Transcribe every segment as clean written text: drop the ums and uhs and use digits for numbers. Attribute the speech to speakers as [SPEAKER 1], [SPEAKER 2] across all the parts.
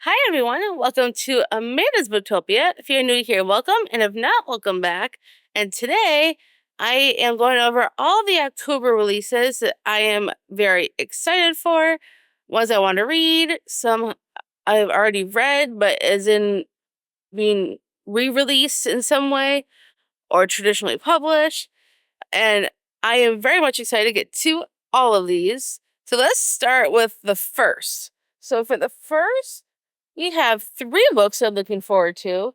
[SPEAKER 1] Hi, everyone, and welcome to Amanda's Booktopia. If you're new here, welcome, and if not, welcome back. And today, I am going over all the October releases that I am very excited for, ones I want to read, some I've already read, but is in being re-released in some way or traditionally published. And I am very much excited to get to all of these. So let's start with the first. So for the first, we have 3 books I'm looking forward to.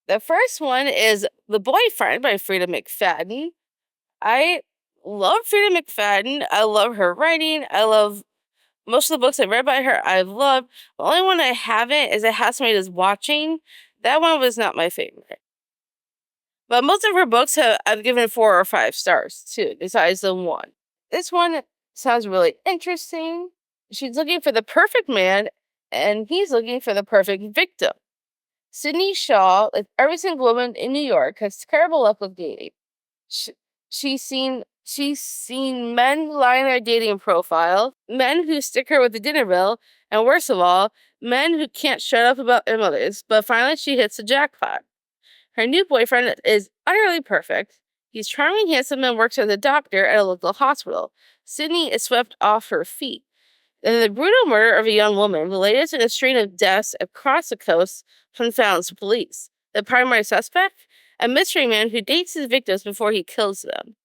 [SPEAKER 1] The first one is The Boyfriend by Frida McFadden. I love Frida McFadden. I love her writing. I love most of the books I've read by her. I've loved. The only one I haven't is A Housemate is Watching. That one was not my favorite. But most of her books I've given 4 or 5 stars too, besides the one. This one sounds really interesting. She's looking for the perfect man, and he's looking for the perfect victim. Sydney Shaw, like every single woman in New York, has terrible luck with dating. She's seen men lie in their dating profile, men who stick her with the dinner bill, and worst of all, men who can't shut up about their mothers. But finally, she hits the jackpot. Her new boyfriend is utterly perfect. He's charming, handsome, and works as a doctor at a local hospital. Sydney is swept off her feet. In the brutal murder of a young woman, the latest in a string of deaths across the coast confounds police. The primary suspect? A mystery man who dates his victims before he kills them.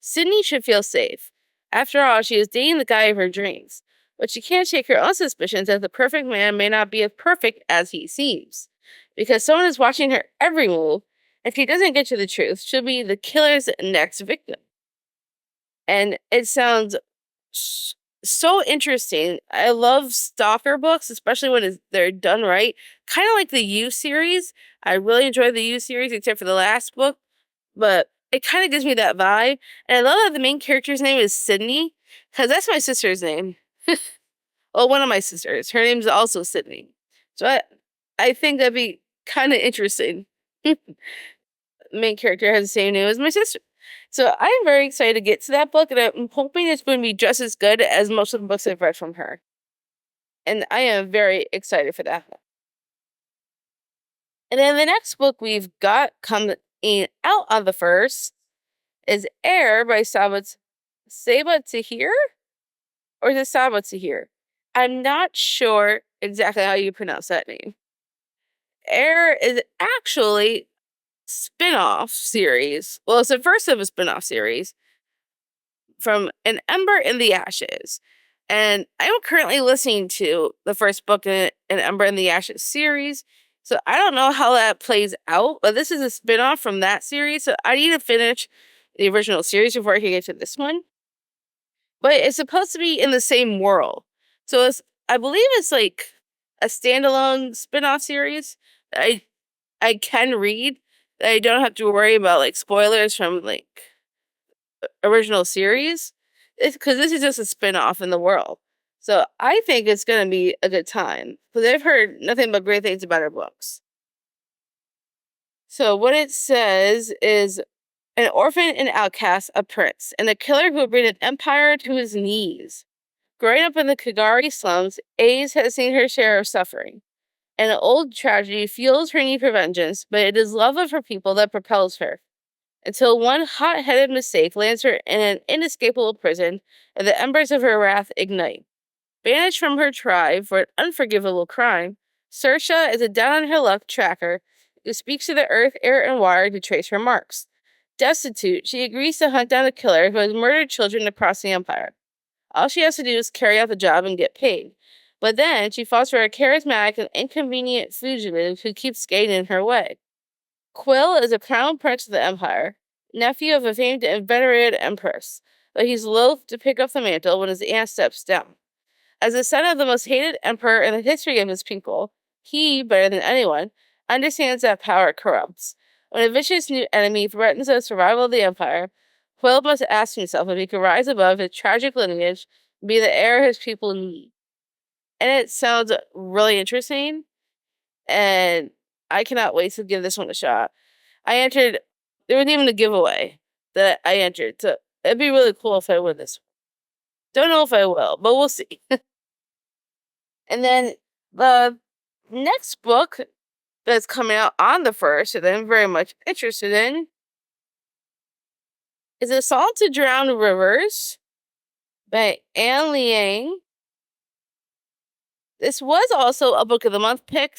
[SPEAKER 1] Sydney should feel safe. After all, she is dating the guy of her dreams. But she can't shake her own suspicions that the perfect man may not be as perfect as he seems. Because someone is watching her every move, and if she doesn't get to the truth, she'll be the killer's next victim. And it sounds so interesting. I love stalker books, especially when they're done right. Kind of like the You series. I really enjoyed the You series, except for the last book. But it kind of gives me that vibe. And I love that the main character's name is Sydney, because that's my sister's name. Well, one of my sisters. Her name's also Sydney. So I think that'd be kind of interesting. Main character has the same name as my sister. So I'm very excited to get to that book, and I'm hoping it's going to be just as good as most of the books I've read from her. And I am very excited for that. And then the next book we've got coming out on the 1st is Air by Saba Tahir? Or is it Saba Tahir? I'm not sure exactly how you pronounce that name. Air is actually spin-off series. Well, it's the first of a spin-off series from An Ember in the Ashes. And I'm currently listening to the first book in An Ember in the Ashes series. So I don't know how that plays out, but this is a spin-off from that series. So I need to finish the original series before I can get to this one. But it's supposed to be in the same world. So I believe it's like a standalone spin-off series that I can read. That I don't have to worry about like spoilers from like original series. It's because this is just a spin-off in the world. So I think it's gonna be a good time. Because I've heard nothing but great things about her books. So what it says is an orphan and outcast, a prince, and a killer who will bring an empire to his knees. Growing up in the Kagari slums, Ace has seen her share of suffering. And an old tragedy fuels her need for vengeance, but it is love of her people that propels her. Until one hot-headed mistake lands her in an inescapable prison, and the embers of her wrath ignite. Banished from her tribe for an unforgivable crime, Saoirse is a down-on-her-luck tracker who speaks to the earth, air, and water to trace her marks. Destitute, she agrees to hunt down a killer who has murdered children across the empire. All she has to do is carry out the job and get paid. But then she falls for a charismatic and inconvenient fugitive who keeps getting in her way. Quill is a crown prince of the empire, nephew of a famed and venerated empress, but he's loath to pick up the mantle when his aunt steps down. As the son of the most hated emperor in the history of his people, he, better than anyone, understands that power corrupts. When a vicious new enemy threatens the survival of the empire, Quill must ask himself if he can rise above his tragic lineage and be the heir his people need. And it sounds really interesting, and I cannot wait to give this one a shot. There was even a giveaway that I entered, so it'd be really cool if I win this. Don't know if I will, but we'll see. And then The next book that's coming out on the 1st that I'm very much interested in is A Song to Drown Rivers by Anne Liang. This was also a Book of the Month pick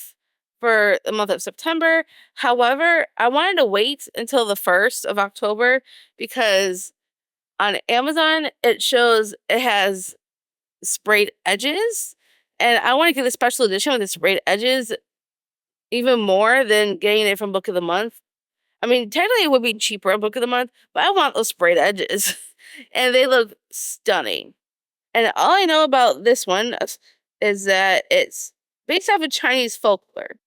[SPEAKER 1] for the month of September. However, I wanted to wait until the 1st of October because on Amazon it shows it has sprayed edges, and I want to get the special edition with the sprayed edges even more than getting it from Book of the Month. I mean, technically it would be cheaper on Book of the Month, but I want those sprayed edges. And they look stunning. And all I know about this one is that it's based off of Chinese folklore.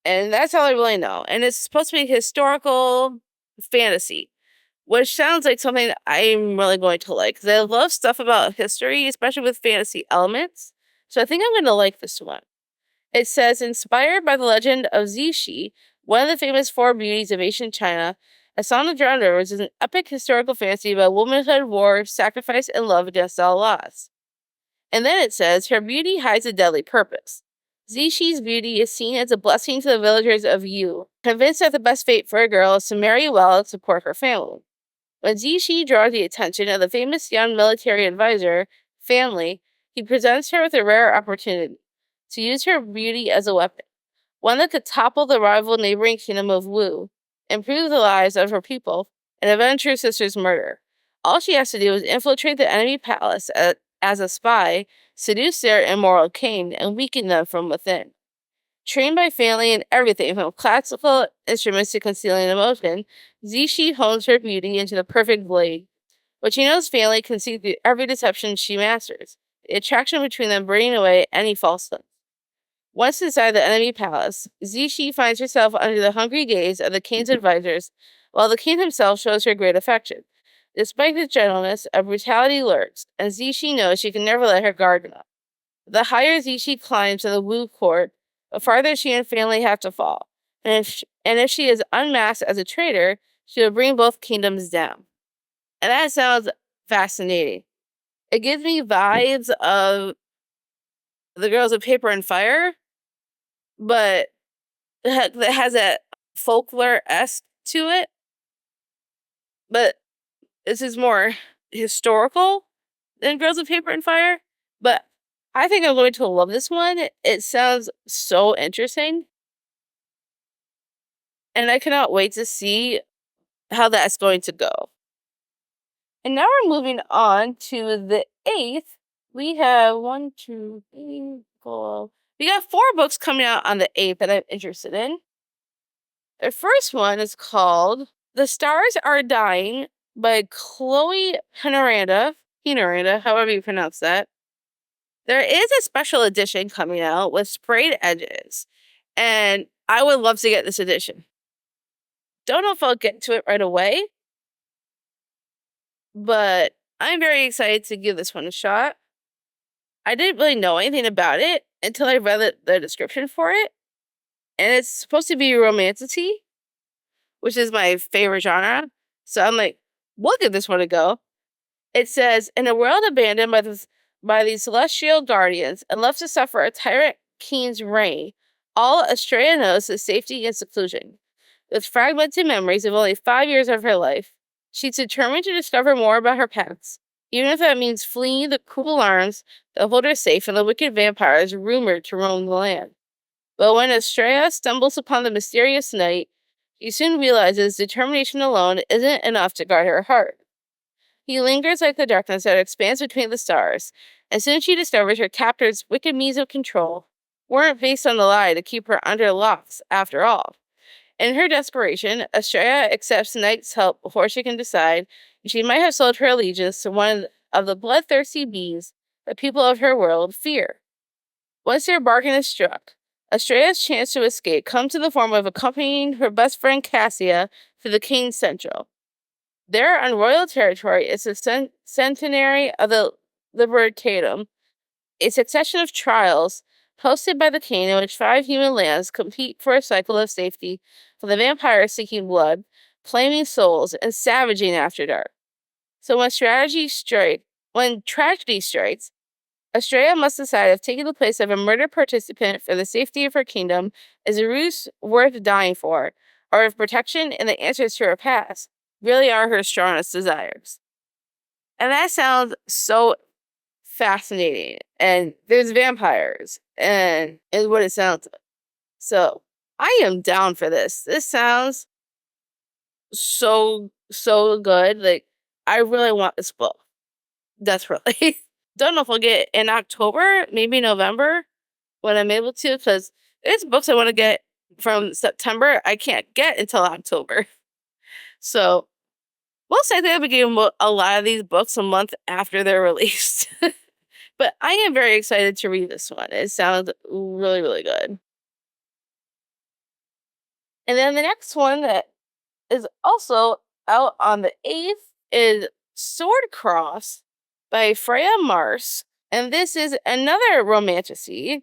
[SPEAKER 1] And that's all I really know. And it's supposed to be historical fantasy, which sounds like something I'm really going to like. Because I love stuff about history, especially with fantasy elements. So I think I'm going to like this one. It says, inspired by the legend of Zixi, one of the famous four beauties of ancient China, A Song of Drowned Rivers is an epic historical fantasy about womanhood, war, sacrifice, and love against all odds. And then it says, her beauty hides a deadly purpose. Zixi's beauty is seen as a blessing to the villagers of Yu, convinced that the best fate for a girl is to marry well and support her family. When Zixi draws the attention of the famous young military advisor, family, he presents her with a rare opportunity to use her beauty as a weapon, one that could topple the rival neighboring kingdom of Wu, improve the lives of her people, and avenge her sister's murder. All she has to do is infiltrate the enemy palace as a spy, seduce their immoral king, and weaken them from within. Trained by family in everything from classical instruments to concealing emotion, Zixi hones her beauty into the perfect blade. But she knows family can see through every deception she masters, the attraction between them burning away any falsehood. Once inside the enemy palace, Zixi finds herself under the hungry gaze of the king's advisors, while the king himself shows her great affection. Despite his gentleness, a brutality lurks, and Zixi knows she can never let her guard down. The higher Zixi climbs in the Wu court, the farther she and family have to fall. And if she is unmasked as a traitor, she will bring both kingdoms down. And that sounds fascinating. It gives me vibes of The Girls of Paper and Fire, but that has that folklore-esque to it. But this is more historical than Girls of Paper and Fire. But I think I'm going to love this one. It sounds so interesting. And I cannot wait to see how that's going to go. And now we're moving on to the 8th. We have 1, 2, 3, 4. We got 4 books coming out on the 8th that I'm interested in. The first one is called The Stars Are Dying by Chloe Penoranda, however you pronounce that. There is a special edition coming out with sprayed edges, and I would love to get this edition. Don't know if I'll get to it right away, but I'm very excited to give this one a shot. I didn't really know anything about it until I read the description for it, and it's supposed to be romantic-y, which is my favorite genre. So I'm like, we'll give this one a go. It says, in a world abandoned by these celestial guardians and left to suffer a tyrant king's reign, all Estrella knows is safety and seclusion. With fragmented memories of only 5 years of her life, she's determined to discover more about her past, even if that means fleeing the cruel arms that hold her safe from the wicked vampires rumored to roam the land. But when Estrella stumbles upon the mysterious night, she soon realizes determination alone isn't enough to guard her heart. He lingers like the darkness that expands between the stars, and soon she discovers her captor's wicked means of control weren't based on the lie to keep her under locks after all. In her desperation, Estrella accepts Knight's help before she can decide she might have sold her allegiance to one of the bloodthirsty beings the people of her world fear. Once their bargain is struck, Estrella's chance to escape comes in the form of accompanying her best friend Cassia to the King's Central. There, on royal territory, is the centenary of the Libertatum, a succession of trials hosted by the king in which 5 human lands compete for a cycle of safety from the vampires seeking blood, claiming souls, and savaging after dark. So when tragedy strikes, Estrella must decide if taking the place of a murdered participant for the safety of her kingdom is a ruse worth dying for, or if protection and the answers to her past really are her strongest desires. And that sounds so fascinating. And there's vampires, and is what it sounds like. So I am down for this. This sounds so good. Like, I really want this book. Desperately. Don't know if I'll get it in October, maybe November when I'm able to, because there's books I want to get from September I can't get until October. So most likely I'll be getting a lot of these books a month after they're released. But I am very excited to read this one. It sounds really, really good. And then the next one that is also out on the 8th is Sword Cross by Freya Mars. And this is another romantasy.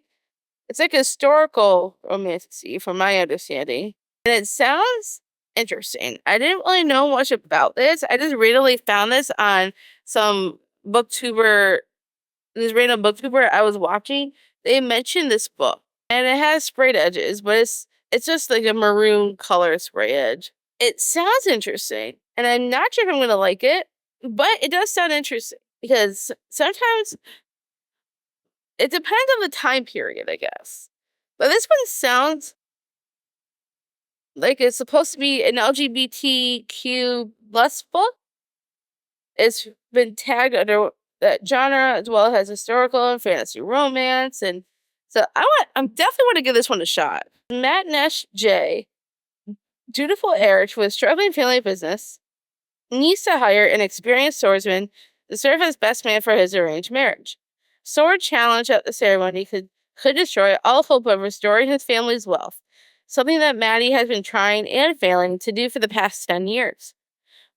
[SPEAKER 1] It's like a historical romantasy, from my understanding. And it sounds interesting. I didn't really know much about this. I just randomly found this on some booktuber, this random booktuber I was watching. They mentioned this book. And it has sprayed edges, but it's just like a maroon color spray edge. It sounds interesting, and I'm not sure if I'm going to like it, but it does sound interesting because sometimes it depends on the time period, I guess. But this one sounds like it's supposed to be an LGBTQ plus book. It's been tagged under that genre, as well as historical and fantasy romance, and so I'm definitely want to give this one a shot. Matt Nash J, dutiful heir to a struggling family business, needs to hire an experienced swordsman to serve as best man for his arranged marriage. Sword challenge at the ceremony could destroy all hope of restoring his family's wealth, something that Maddie has been trying and failing to do for the past 10 years.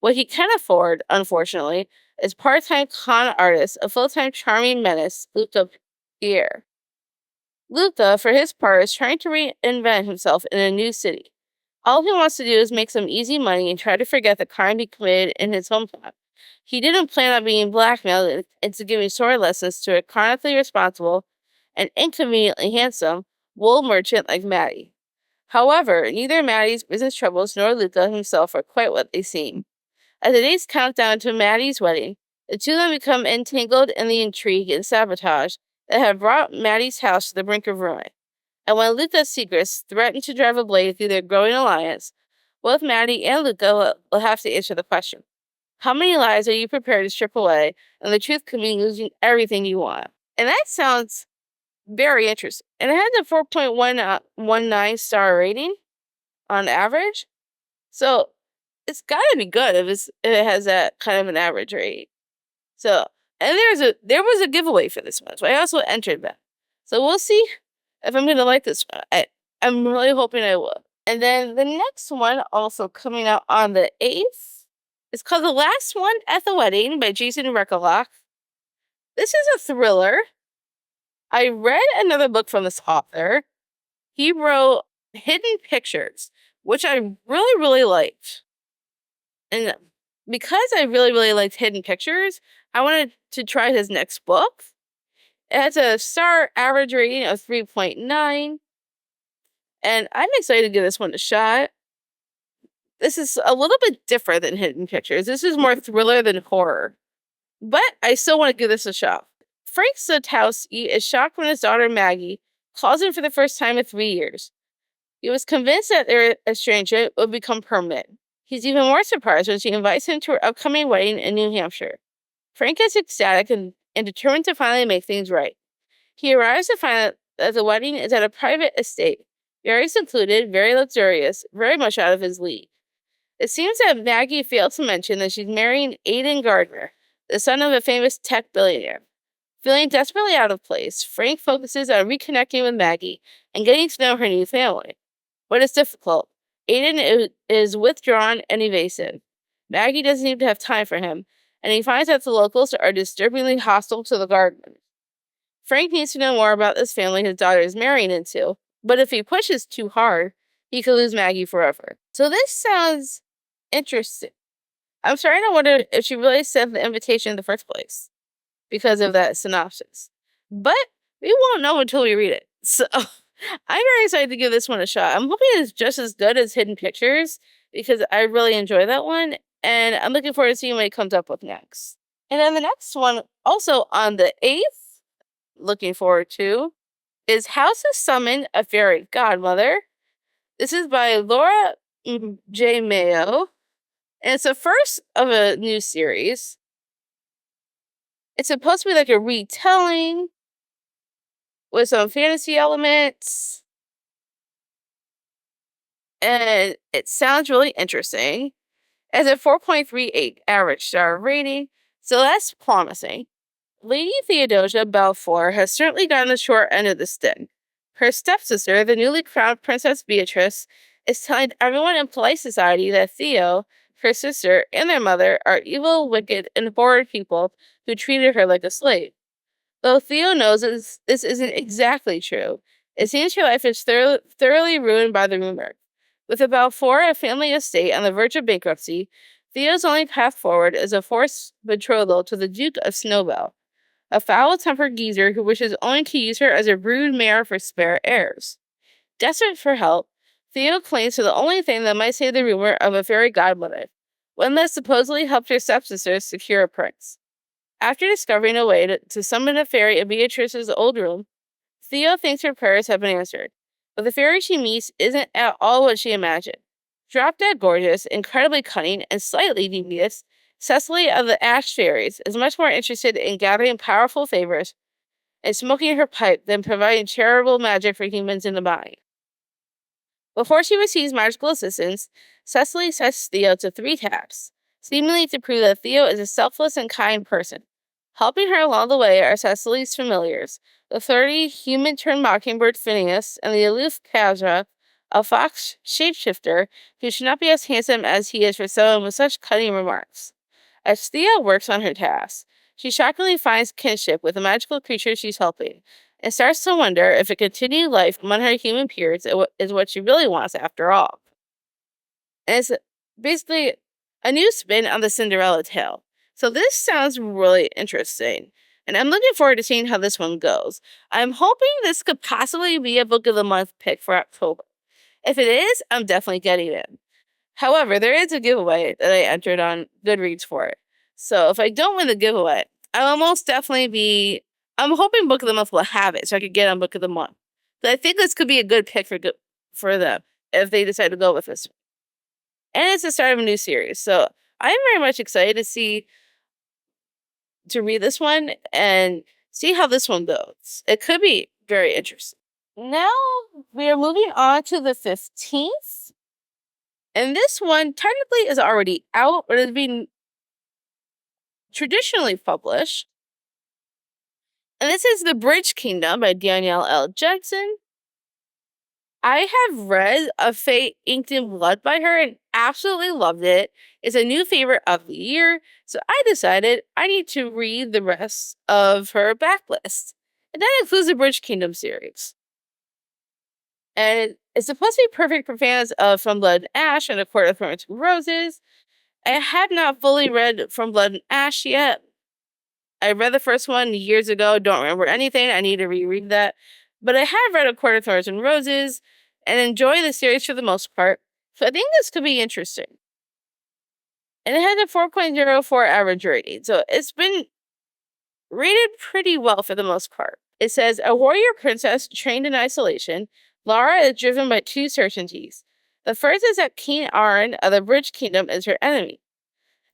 [SPEAKER 1] What he can afford, unfortunately, is part-time con artist, a full-time charming menace, Luca Pierre. Luca, for his part, is trying to reinvent himself in a new city. All he wants to do is make some easy money and try to forget the crime he committed in his hometown. He didn't plan on being blackmailed into giving sword lessons to a chronically responsible and inconveniently handsome wool merchant like Maddie. However, neither Maddie's business troubles nor Luca himself are quite what they seem. As the days count down to Maddie's wedding, the two of them become entangled in the intrigue and sabotage that have brought Maddie's house to the brink of ruin. And when Luca's secrets threaten to drive a blade through their growing alliance, both Maddie and Luca will have to answer the question: how many lives are you prepared to strip away, and the truth could mean losing everything you want? And that sounds very interesting. And it has a 4.19 star rating on average. So it's gotta be good if it has that kind of an average rate. So, and there was a giveaway for this one, so I also entered that. So we'll see if I'm gonna like this one. I'm really hoping I will. And then the next one, also coming out on the 8th, is called The Last One at the Wedding by Jason Rekelock. This is a thriller. I read another book from this author. He wrote Hidden Pictures, which I really, really liked. And because I really, really liked Hidden Pictures, I wanted to try his next book. It has a star average rating of 3.9. And I'm excited to give this one a shot. This is a little bit different than Hidden Pictures. This is more thriller than horror. But I still want to give this a shot. Frank Zotowski is shocked when his daughter Maggie calls him for the first time in 3 years. He was convinced that their estrangement would become permanent. He's even more surprised when she invites him to her upcoming wedding in New Hampshire. Frank is ecstatic and determined to finally make things right. He arrives to find that the wedding is at a private estate, very secluded, very luxurious, very much out of his league. It seems that Maggie failed to mention that she's marrying Aidan Gardner, the son of a famous tech billionaire. Feeling desperately out of place, Frank focuses on reconnecting with Maggie and getting to know her new family. But it's difficult. Aidan is withdrawn and evasive. Maggie doesn't seem to have time for him, and he finds that the locals are disturbingly hostile to the Gardners. Frank needs to know more about this family his daughter is marrying into, but if he pushes too hard, he could lose Maggie forever. So this sounds interesting. I'm starting to wonder if she really sent the invitation in the first place because of that synopsis. but we won't know until we read it. So I'm very excited to give this one a shot. I'm hoping it's just as good as Hidden Pictures because I really enjoy that one, and I'm looking forward to seeing what it comes up with next. And then the next one, also on the 8th, looking forward to, is How to Summon a Fairy Godmother. This is by Laura J. Mayo, and it's the first of a new series. It's supposed to be like a retelling with some fantasy elements, and it sounds really interesting. As a 4.38 average star rating, so that's promising. Lady Theodosia Balfour has certainly gotten the short end of the stick. Her stepsister, the newly crowned Princess Beatrice, is telling everyone in polite society that Theo, her sister, and their mother are evil, wicked, and horrid people who treated her like a slave. Though Theo knows this isn't exactly true, it seems her life is thoroughly ruined by the rumor. With a Balfour, a family estate on the verge of bankruptcy, Theo's only path forward is a forced betrothal to the Duke of Snowbell, a foul-tempered geezer who wishes only to use her as a brood mare for spare heirs. Desperate for help, Theo clings to the only thing that might save the rumor of a fairy godmother, one that supposedly helped her stepsister secure a prince. After discovering a way to summon a fairy in Beatrice's old room, Theo thinks her prayers have been answered, but the fairy she meets isn't at all what she imagined. Drop-dead gorgeous, incredibly cunning, and slightly devious, Cecily of the Ash Fairies is much more interested in gathering powerful favors and smoking her pipe than providing charitable magic for humans in the body. Before she receives magical assistance, Cecily sets Theo to 3 taps, seemingly to prove that Theo is a selfless and kind person. Helping her along the way are Cecily's familiars, the 30 human-turned-mockingbird Phineas and the aloof Kazra, a fox shapeshifter who should not be as handsome as he is for someone with such cutting remarks. As Theo works on her tasks, she shockingly finds kinship with the magical creature she's helping, and starts to wonder if a continued life among her human peers is what she really wants after all. And it's basically a new spin on the Cinderella tale. So this sounds really interesting, and I'm looking forward to seeing how this one goes. I'm hoping this could possibly be a Book of the Month pick for October. If it is, I'm definitely getting it. However, there is a giveaway that I entered on GoodReads for it. So if I don't win the giveaway, I'll most definitely be. I'm hoping Book of the Month will have it so I could get on Book of the Month. But I think this could be a good pick for them if they decide to go with this. And it's the start of a new series. So I'm very much excited to read this one and see how this one goes. It could be very interesting. Now we are moving on to the 15th. And this one technically is already out, but it's been traditionally published. And this is The Bridge Kingdom by Danielle L. Jensen. I have read A Fate Inked in Blood by her and absolutely loved it. It's a new favorite of the year, so I decided I need to read the rest of her backlist. And that includes the Bridge Kingdom series. And it's supposed to be perfect for fans of From Blood and Ash and A Court of Thorns and Roses. I have not fully read From Blood and Ash yet. I read the first one years ago, don't remember anything. I need to reread that. But I have read A Court of Thorns and Roses and enjoy the series for the most part. So I think this could be interesting. And it had a 4.04 average rating. So it's been rated pretty well for the most part. It says, a warrior princess trained in isolation, Lara is driven by 2 certainties. The first is that King Arin of the Bridge Kingdom is her enemy.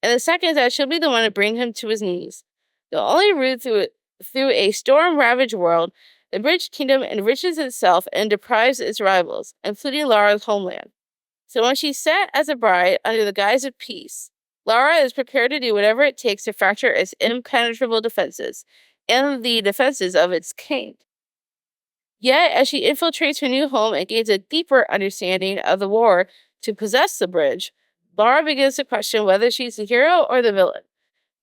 [SPEAKER 1] And the second is that she'll be the one to bring him to his knees. The only route through a storm-ravaged world, the Bridge Kingdom enriches itself and deprives its rivals, including Lara's homeland. So when she's set as a bride under the guise of peace, Lara is prepared to do whatever it takes to fracture its impenetrable defenses and the defenses of its king. Yet, as she infiltrates her new home and gains a deeper understanding of the war to possess the bridge, Lara begins to question whether she's the hero or the villain.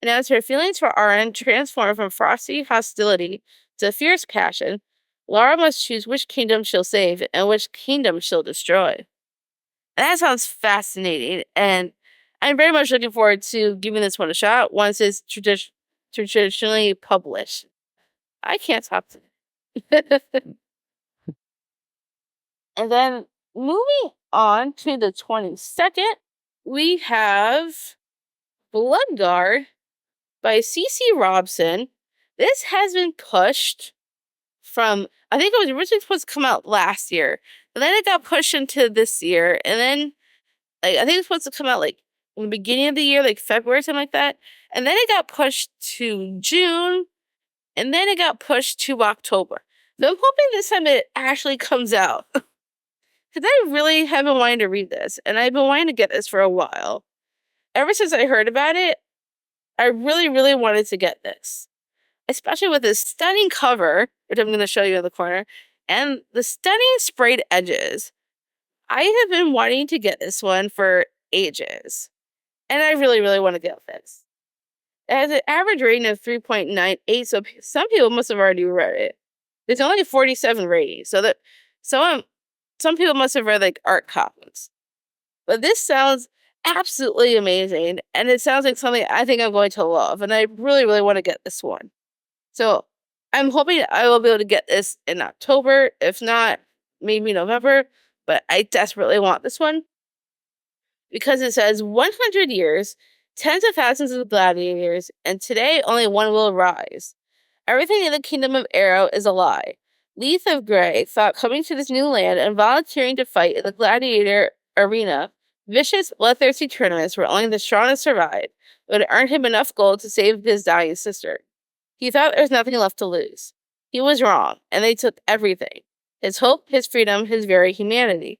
[SPEAKER 1] And as her feelings for Arin transform from frosty hostility to fierce passion, Lara must choose which kingdom she'll save and which kingdom she'll destroy. And that sounds fascinating, and I'm very much looking forward to giving this one a shot once it's traditionally published. I can't stop. And then moving on to the 22nd, we have Bloodguard by C.C. Robson. This has been pushed from, I think it was originally supposed to come out last year, and then it got pushed into this year, and then I think it's supposed to come out like in the beginning of the year, like February, something like that, and then it got pushed to June, and then it got pushed to October. So I'm hoping this time it actually comes out. Because I really have been wanting to read this, and I've been wanting to get this for a while. Ever since I heard about it, I really, really wanted to get this. Especially with this stunning cover, which I'm going to show you in the corner, and the stunning sprayed edges. I have been wanting to get this one for ages. And I really, really want to get this. It has an average rating of 3.98, so some people must have already read it. There's only 47 ratings, so that some people must have read like art copies. But this sounds absolutely amazing, and it sounds like something I think I'm going to love, and I really, really want to get this one. So I'm hoping I will be able to get this in October, if not, maybe November, but I desperately want this one because it says 100 years, tens of thousands of gladiators, and today only one will rise. Everything in the kingdom of Arrow is a lie. Leith of Grey thought coming to this new land and volunteering to fight in the gladiator arena, vicious, bloodthirsty tournaments where only the strongest survived, would earn him enough gold to save his dying sister. He thought there was nothing left to lose. He was wrong, and they took everything. His hope, his freedom, his very humanity.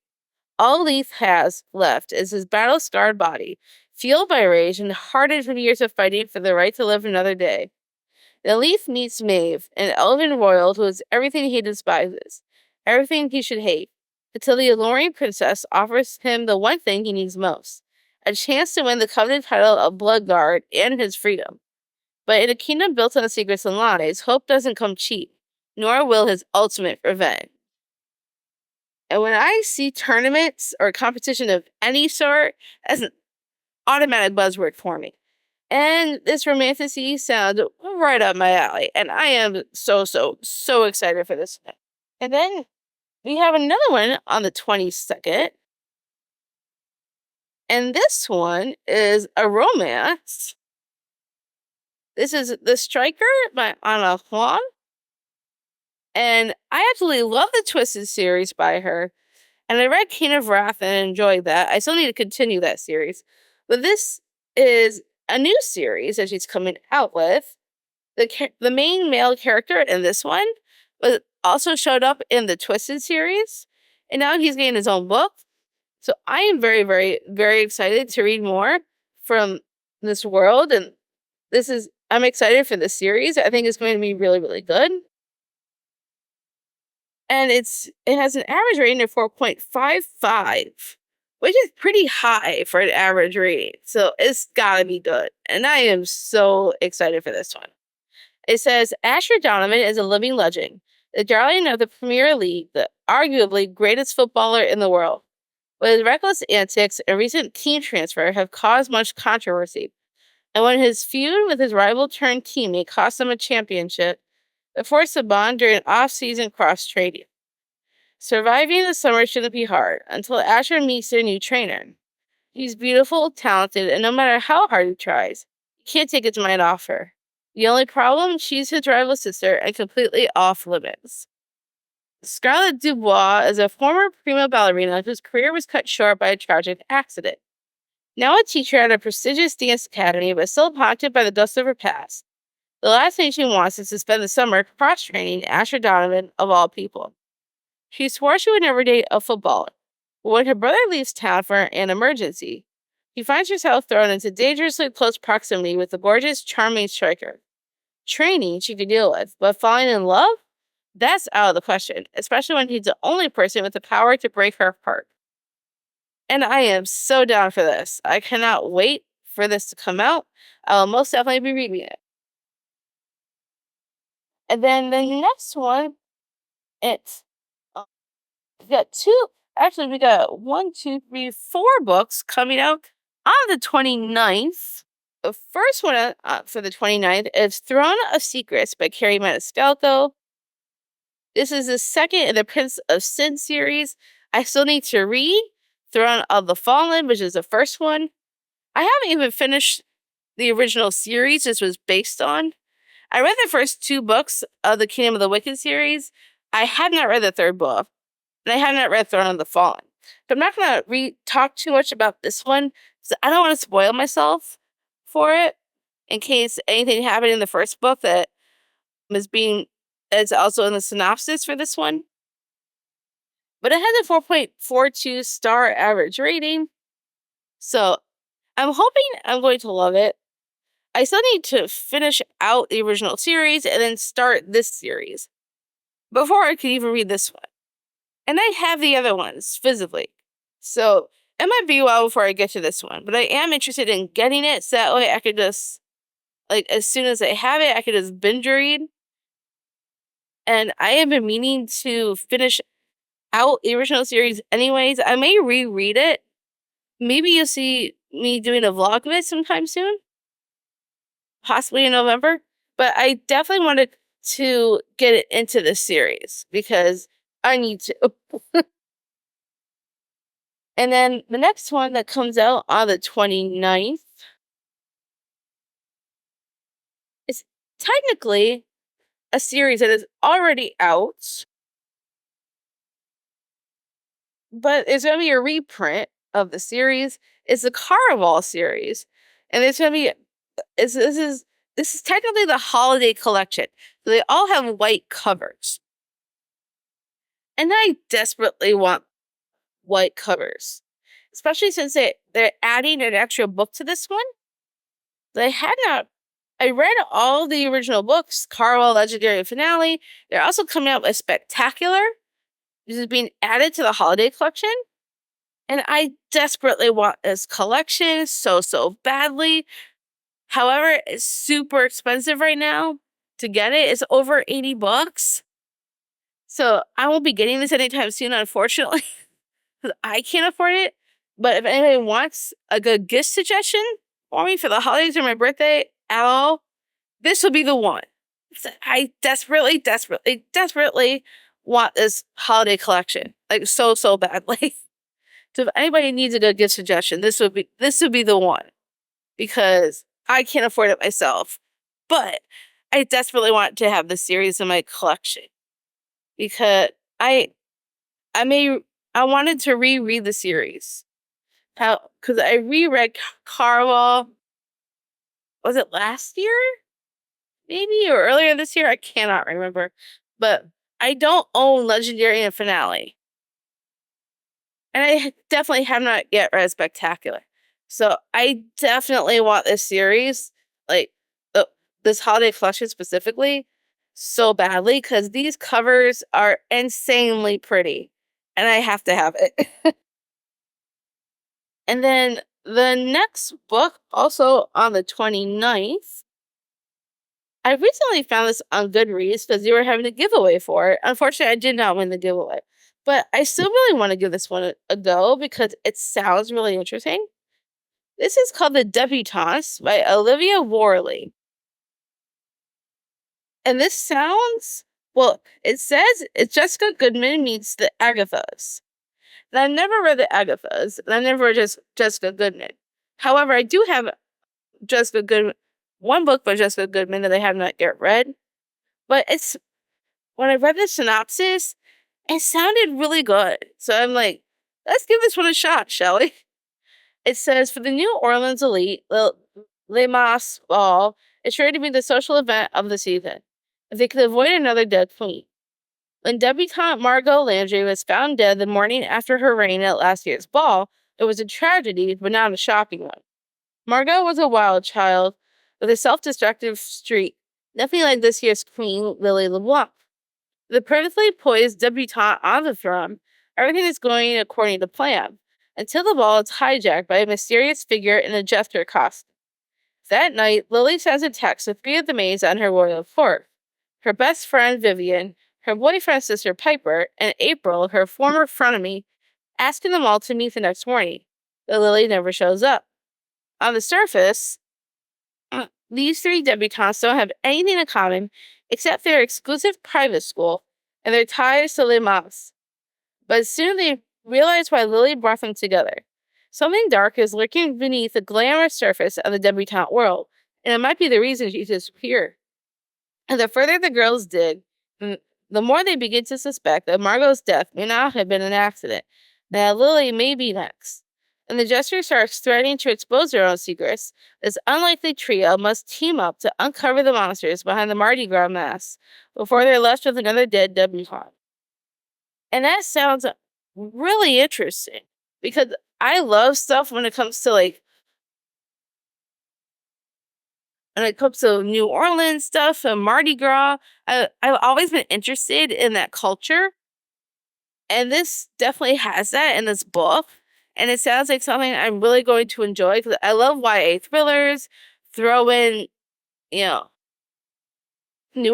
[SPEAKER 1] All Leith has left is his battle-scarred body, fueled by rage and hardened from years of fighting for the right to live another day. Then Leith meets Maeve, an elven royal who is everything he despises, everything he should hate, until the alluring princess offers him the one thing he needs most, a chance to win the coveted title of Bloodguard and his freedom. But in a kingdom built on secrets and lies, hope doesn't come cheap, nor will his ultimate revenge. And when I see tournaments or competition of any sort, that's an automatic buzzword for me. And this romanticy sounds right up my alley. And I am so excited for this one. And then we have another one on the 22nd. And this one is a romance. This is The Striker by Anna Huang. And I absolutely love the Twisted series by her. And I read King of Wrath and enjoyed that. I still need to continue that series. But this is a new series that she's coming out with. The main male character in this one was also showed up in the Twisted series. And now he's getting his own book. So I am very, very, very excited to read more from this world. And I'm excited for this series. I think it's going to be really, really good. And it has an average rating of 4.55, which is pretty high for an average rating. So it's gotta be good. And I am so excited for this one. It says Asher Donovan is a living legend, the darling of the Premier League, the arguably greatest footballer in the world. But his reckless antics and recent team transfer have caused much controversy. And when his feud with his rival turned teammate cost him a championship, it forced a bond during off-season cross-training. Surviving the summer shouldn't be hard until Asher meets their new trainer. He's beautiful, talented, and no matter how hard he tries, he can't take his mind off her. The only problem, she's his rival sister and completely off limits. Scarlett Dubois is a former prima ballerina whose career was cut short by a tragic accident. Now a teacher at a prestigious dance academy, but still haunted by the dust of her past. The last thing she wants is to spend the summer cross-training Asher Donovan, of all people. She swore she would never date a footballer, but when her brother leaves town for an emergency, she finds herself thrown into dangerously close proximity with the gorgeous, charming striker. Training she could deal with, but falling in love? That's out of the question, especially when he's the only person with the power to break her apart. And I am so down for this. I cannot wait for this to come out. I will most definitely be reading it. And then the next one, it's we got 4 books coming out on the 29th. The first one for the 29th is Throne of Secrets by Carrie Maniscalco. This is the second in the Prince of Sin series. I still need to read Throne of the Fallen, which is the first one. I haven't even finished the original series this was based on. I read the first 2 books of the Kingdom of the Wicked series. I have not read the third book, and I have not read Throne of the Fallen. But I'm not going to talk too much about this one, because I don't want to spoil myself for it, in case anything happened in the first book that is also in the synopsis for this one. But it has a 4.42 star average rating, so I'm hoping I'm going to love it. I still need to finish out the original series and then start this series before I can even read this one. And I have the other ones physically. So it might be a while before I get to this one, but I am interested in getting it so that way I could just, as soon as I have it, I could just binge read. And I have been meaning to finish out the original series anyways. I may reread it. Maybe you'll see me doing a vlog of it sometime soon. Possibly in November. But I definitely wanted to get it into this series because I need to. And then the next one that comes out on the 29th is technically a series that is already out, but it's going to be a reprint of the series. It's the Caraval series, and it's going to be this is technically the holiday collection. So they all have white covers, and I desperately want white covers, especially since they're adding an extra book to this one. They had not. I read all the original books, Caraval, Legendary, and Finale. They're also coming out with Spectacular. This is being added to the holiday collection. And I desperately want this collection so badly. However, it's super expensive right now to get it. It's over $80. So I won't be getting this anytime soon, unfortunately, because I can't afford it. But if anybody wants a good gift suggestion for me for the holidays or my birthday at all, this will be the one. I desperately want this holiday collection, like so badly. So if anybody needs a good gift suggestion, this would be the one, because I can't afford it myself. But I desperately want to have this series in my collection because I wanted to reread the series. Because I reread Caraval, was it last year? Maybe, or earlier this year? I cannot remember. But I don't own Legendary and Finale. And I definitely have not yet read Spectacular. So I definitely want this series, this holiday collection specifically, so badly, because these covers are insanely pretty. And I have to have it. And then the next book, also on the 29th, I recently found this on GoodReads because you were having a giveaway for it. Unfortunately, I did not win the giveaway. But I still really want to give this one a go because it sounds really interesting. This is called The Debutantes by Olivia Worley. And this sounds, it says it's Jessica Goodman meets the Agathas. And I've never read the Agathas, and I've never read Jessica Goodman. However, I do have one book by Jessica Goodman that I have not yet read. But when I read the synopsis, it sounded really good. So I'm like, let's give this one a shot, shall we? It says, for the New Orleans elite, Le Mas Ball is sure to be the social event of the season, if they could avoid another dead queen. When debutante Margot Landry was found dead the morning after her reign at last year's ball, it was a tragedy, but not a shocking one. Margot was a wild child with a self-destructive streak, nothing like this year's queen, Lily LeBlanc. The perfectly poised debutante on the throne, everything is going according to plan, until the ball is hijacked by a mysterious figure in a jester costume. That night, Lily sends a text to 3 of the maids on her royal court: her best friend Vivian, her boyfriend's sister Piper, and April, her former frenemy, asking them all to meet the next morning. But Lily never shows up. On the surface, These three debutantes don't have anything in common except their exclusive private school and their ties to Les Mas. But soon they realize why Lily brought them together. Something dark is lurking beneath the glamorous surface of the debutante world, and it might be the reason she disappeared. And the further the girls dig, the more they begin to suspect that Margot's death may not have been an accident, that Lily may be next. And the Jester starts threatening to expose their own secrets. This unlikely trio must team up to uncover the monsters behind the Mardi Gras mask before they're left with another dead debutante. And that sounds really interesting because I love stuff when it comes to New Orleans stuff and Mardi Gras. I've always been interested in that culture. And this definitely has that in this book. And it sounds like something I'm really going to enjoy because I love YA thrillers. Throw in, New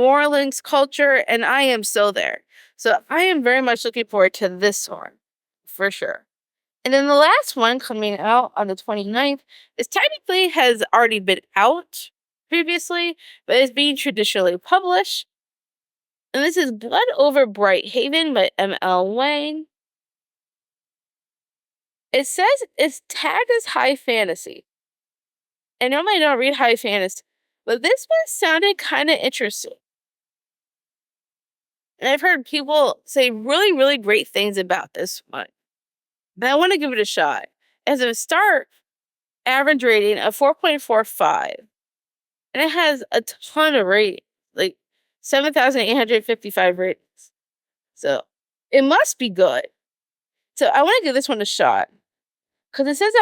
[SPEAKER 1] Orleans culture, and I am so there. So I am very much looking forward to this one, for sure. And then the last one coming out on the 29th is technically has already been out previously, but is being traditionally published. And this is Blood Over Bright Haven by M.L. Wang. It says it's tagged as high fantasy. And normally I don't read high fantasy, but this one sounded kind of interesting. And I've heard people say really, really great things about this one. But I want to give it a shot. As a start, average rating of 4.45. And it has a ton of ratings, like 7,855 ratings. So it must be good. So I want to give this one a shot. Because it says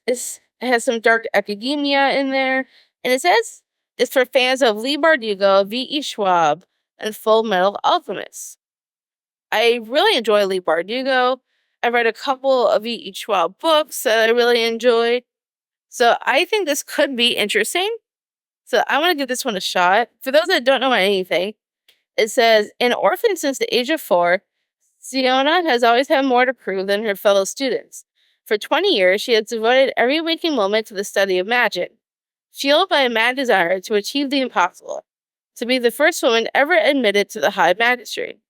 [SPEAKER 1] it has some dark academia in there. And it says it's for fans of Lee Bardugo, V.E. Schwab, and Full Metal Alchemist. I really enjoy Lee Bardugo. I read a couple of V.E. Schwab books that I really enjoyed. So I think this could be interesting. So I want to give this one a shot. For those that don't know anything, it says, an orphan since the age of 4, Siona has always had more to prove than her fellow students. For 20 years, she has devoted every waking moment to the study of magic, fueled by a mad desire to achieve the impossible, to be the first woman ever admitted to the High Magistracy.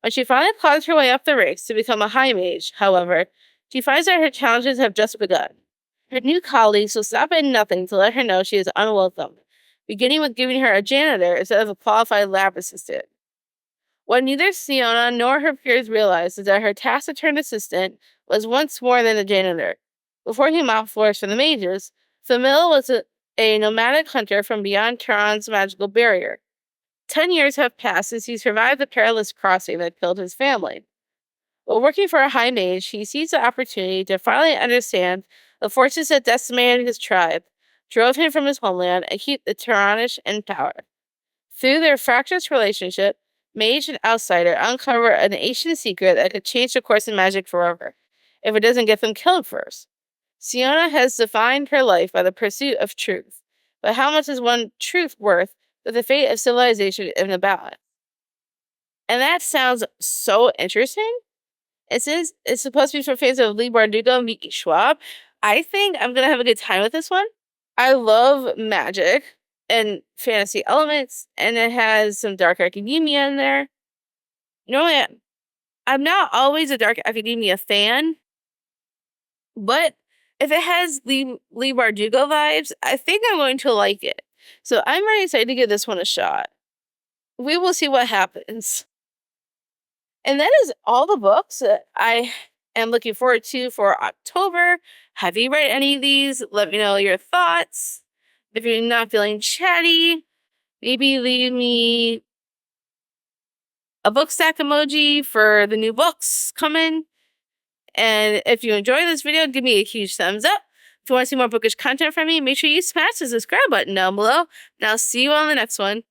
[SPEAKER 1] When she finally claws her way up the ranks to become a High Mage, however, she finds that her challenges have just begun. Her new colleagues will stop at nothing to let her know she is unwelcome, beginning with giving her a janitor instead of a qualified lab assistant. What neither Siona nor her peers realized is that her taciturn assistant was once more than a janitor. Before he malflourished for the mages, Famil was a nomadic hunter from beyond Tehran's magical barrier. 10 years have passed since he survived the perilous crossing that killed his family. While working for a high mage, he seized the opportunity to finally understand the forces that decimated his tribe, drove him from his homeland, and keep the Tehranish in power. Through their fractious relationship, mage and outsider uncover an ancient secret that could change the course of magic forever, if it doesn't get them killed first. Siona has defined her life by the pursuit of truth, but how much is one truth worth with the fate of civilization in the balance? And that sounds so interesting. It says it's supposed to be for fans of Lee Bardugo and Vicky Schwab. I think I'm going to have a good time with this one. I love magic and fantasy elements, and it has some dark academia in there. Normally, I'm not always a dark academia fan, but if it has Lee Bardugo vibes, I think I'm going to like it. So I'm very excited to give this one a shot. We will see what happens. And that is all the books that I am looking forward to for October. Have you read any of these? Let me know your thoughts. If you're not feeling chatty, maybe leave me a book stack emoji for the new books coming. And if you enjoyed this video, give me a huge thumbs up. If you want to see more bookish content from me, make sure you smash the subscribe button down below. And I'll see you on the next one.